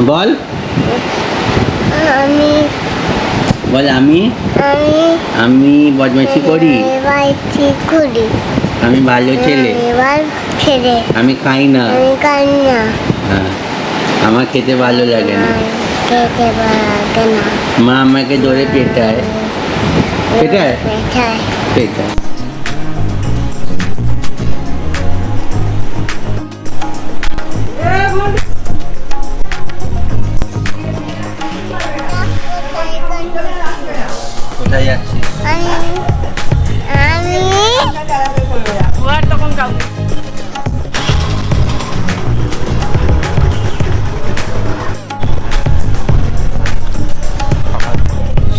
বল আমি বল আমি আমি আমি বদমাইশি করি, করি, আমি ভালো ছেলে, এবার ছেড়ে আমি খাই না, আমি কান্দি না, হ্যাঁ আমার খেতে ভালো লাগে না, খেতে পারে না, মা আমাকে ধরে পেটায় পেটায় পেছায় পেটায়। কোথায় যাচ্ছিস? আমি আমি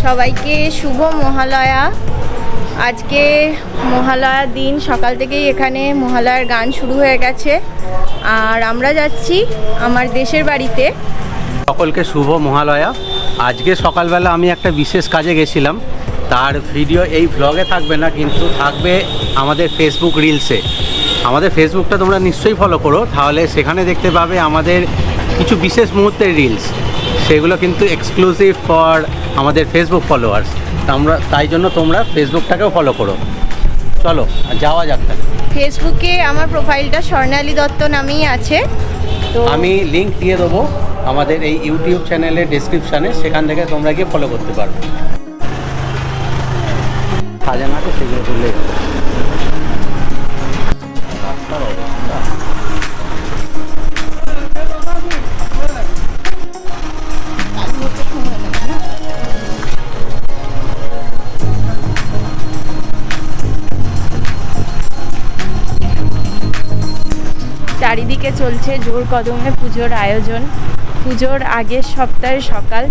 সবাইকে শুভ মহালয়া। আজকে মহালয়ার দিন, সকাল থেকেই এখানে মহালয়ার গান শুরু হয়ে গেছে। আর আমরা যাচ্ছি আমার দেশের বাড়িতে। সকলকে শুভ মহালয়া। আজকে সকালবেলা আমি একটা বিশেষ কাজে গেছিলাম, তার ভিডিও এই ব্লগে থাকবে না, কিন্তু থাকবে আমাদের ফেসবুক রিলসে। আমাদের ফেসবুকটা তোমরা নিশ্চয়ই ফলো করো, তাহলে সেখানে দেখতে পাবে আমাদের কিছু বিশেষ মুহূর্তের রিলস। সেগুলো কিন্তু এক্সক্লুসিভ ফর আমাদের ফেসবুক ফলোয়ার্স। তাই জন্য তোমরা ফেসবুকটাকেও ফলো করো। চলো যাওয়া যাক তাহলে। ফেসবুকে আমার প্রোফাইলটা স্বর্ণালী দত্ত নামেই আছে। তো আমি লিংক দিয়ে দেবো আমাদের এই ইউটিউব চ্যানেলের ডেসক্রিপশানে, সেখান থেকে তোমরা গিয়ে ফলো করতে পারো। খাজানাটা সেগুলো করলে রাস্তার অবস্থা। চারিদিকে চলছে জোর কদমে পুজোর আয়োজন। পুজোর আগের সপ্তাহের সকাল।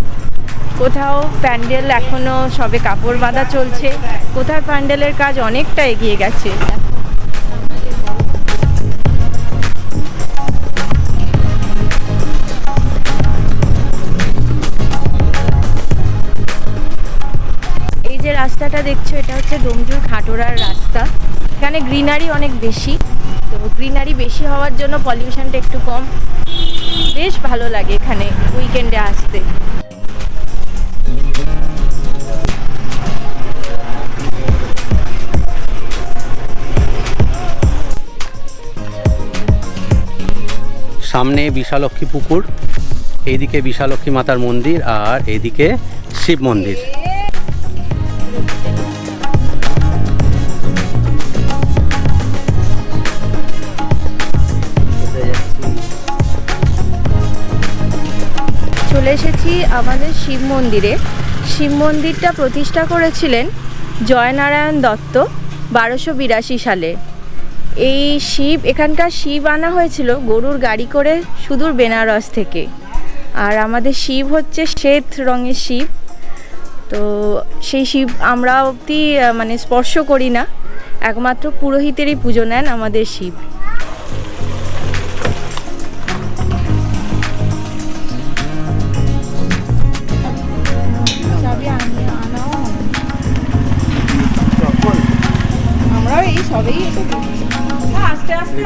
কোথাও প্যান্ডেল এখনও সবে কাপড় বাঁধা চলছে, কোথাও প্যান্ডেলের কাজ অনেকটা এগিয়ে গেছে। এই যে রাস্তাটা দেখছো, এটা হচ্ছে ডোমজুর খাটোরার রাস্তা। এখানে গ্রিনারি অনেক বেশি, তো গ্রিনারি বেশি হওয়ার জন্য পলিউশনটা একটু কম। বেশ ভালো লাগে এখানে উইকেন্ডে আসতে। সামনে বিশালক্ষী পুকুর, এইদিকে বিশালক্ষী মাতার মন্দির, আর এইদিকে শিব মন্দির। চলে এসেছি আমাদের শিব মন্দিরে। শিব মন্দিরটা প্রতিষ্ঠা করেছিলেন জয়নারায়ণ দত্ত 1282 সালে। এই শিব, এখানকার শিব আনা হয়েছিল গরুর গাড়ি করে সুদূর বেনারস থেকে। আর আমাদের শিব হচ্ছে শ্বেত রঙের শিব। তো সেই শিব আমরা অবধি মানে স্পর্শ করি না, একমাত্র পুরোহিতেরই পুজো নেন আমাদের শিব। আমরাও এই সবেই এসে আস্তে আস্তে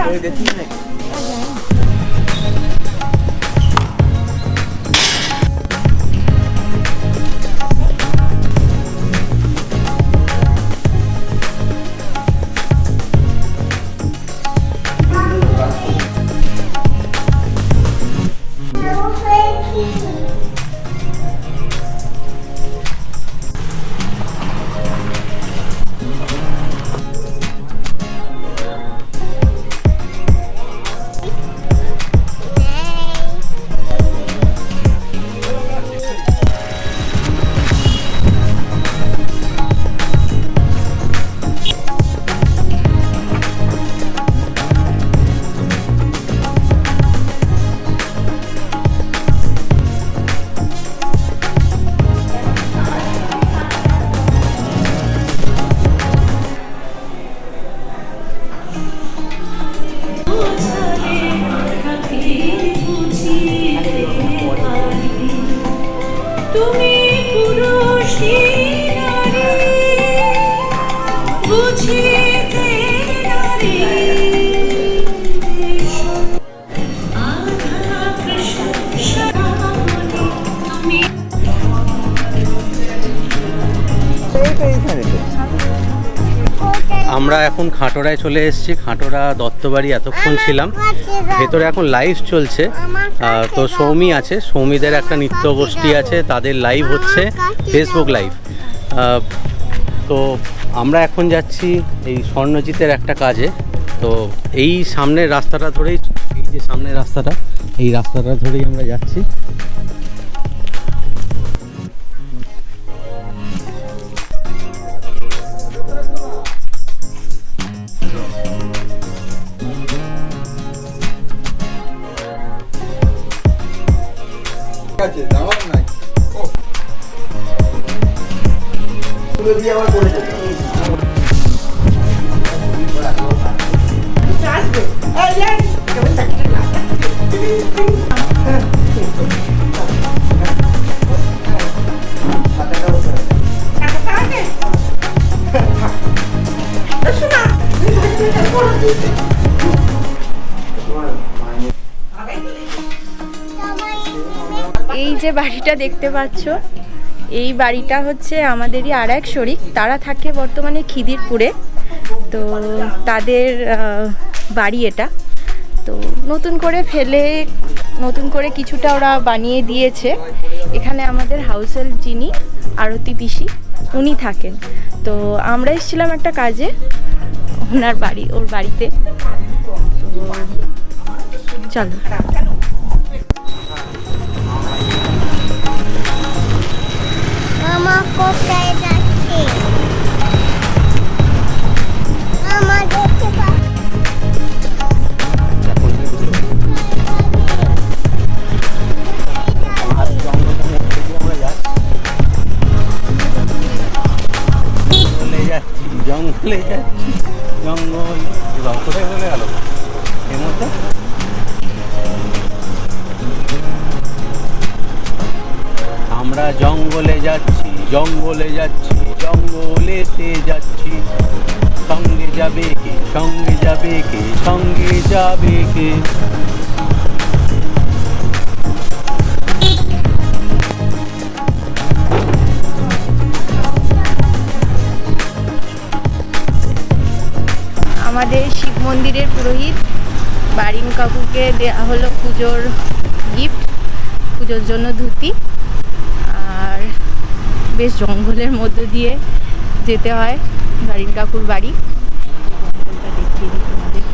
আমরা এখন খাটোড়ায় চলে এসেছি। খাটোড়া দত্তবাড়ি এতক্ষণ ছিলাম। ভেতরে এখন লাইভ চলছে। তো সৌমি আছে, সৌমিদের একটা নৃত্য গোষ্ঠী আছে, তাদের লাইভ হচ্ছে, ফেসবুক লাইভ। তো আমরা এখন যাচ্ছি এই স্বর্ণজিতের একটা কাজে। তো এই সামনের রাস্তাটা ধরেই, এই যে সামনের রাস্তাটা, এই রাস্তাটা ধরেই আমরা যাচ্ছি। এই যে বাড়িটা দেখতে পাচ্ছ, এই বাড়িটা হচ্ছে আমাদেরই আর এক শরিক। তারা থাকে বর্তমানে খিদিরপুরে। তো তাদের বাড়ি এটা। তো নতুন করে ফেলে নতুন করে কিছুটা ওরা বানিয়ে দিয়েছে। এখানে আমাদের হাউস হেল্প যিনি আরতি পিসি, উনি থাকেন। তো আমরা এসেছিলাম একটা কাজে ওর বাড়িতে। তো চলো। মামা কোথায় যাচ্ছে? মামা দেখতে পাচ্ছি। জঙ্গলে যাচ্ছি, জঙ্গল কোথায় চলে গেল এর মধ্যে? আমরা জঙ্গলে যাচ্ছি, জঙ্গলে যাচ্ছি, জঙ্গলেতে যাচ্ছি। সঙ্গে যাবে কে, সঙ্গে যাবে কে, সঙ্গে যাবে কে? আমাদের শিব মন্দিরের পুরোহিত বারিন কাকুকে দেওয়া হলো পুজোর গিফট, পুজোর জন্য ধুতি। আর বেশ জঙ্গলের মধ্য দিয়ে যেতে হয় বারিন কাকুর বাড়ি। দেখিয়ে দিই তোমাদের।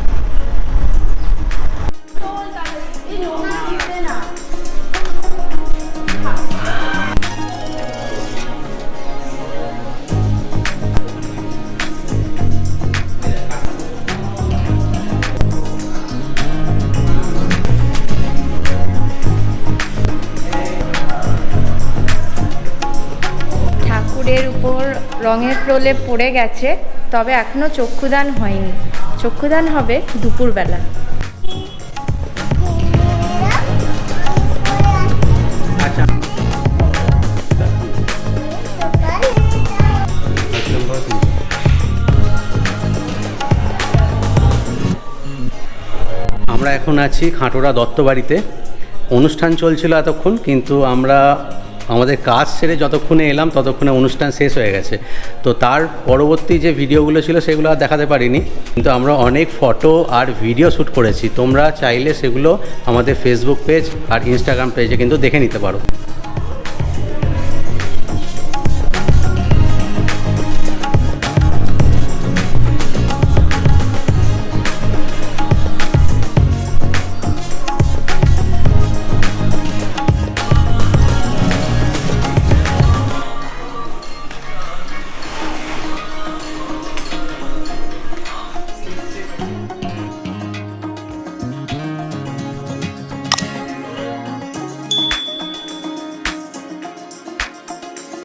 ঠাকুরের উপর রঙের প্রলেপ পড়ে গেছে, তবে এখনো চক্ষুদান হয়নি। চক্ষুদান হবে দুপুরবেলা। আচ্ছা, আমরা এখন আছি খাটোড়া দত্তবাড়িতে। অনুষ্ঠান চলছিল এতক্ষণ, কিন্তু আমরা আমাদের কাজ সেরে যতক্ষণে এলাম ততক্ষণে অনুষ্ঠান শেষ হয়ে গেছে। তো তার পরবর্তী যে ভিডিওগুলো ছিল সেগুলো আর দেখাতে পারিনি, কিন্তু আমরা অনেক ফটো আর ভিডিও শ্যুট করেছি। তোমরা চাইলে সেগুলো আমাদের ফেসবুক পেজ আর ইনস্টাগ্রাম পেজে কিন্তু দেখে নিতে পারো।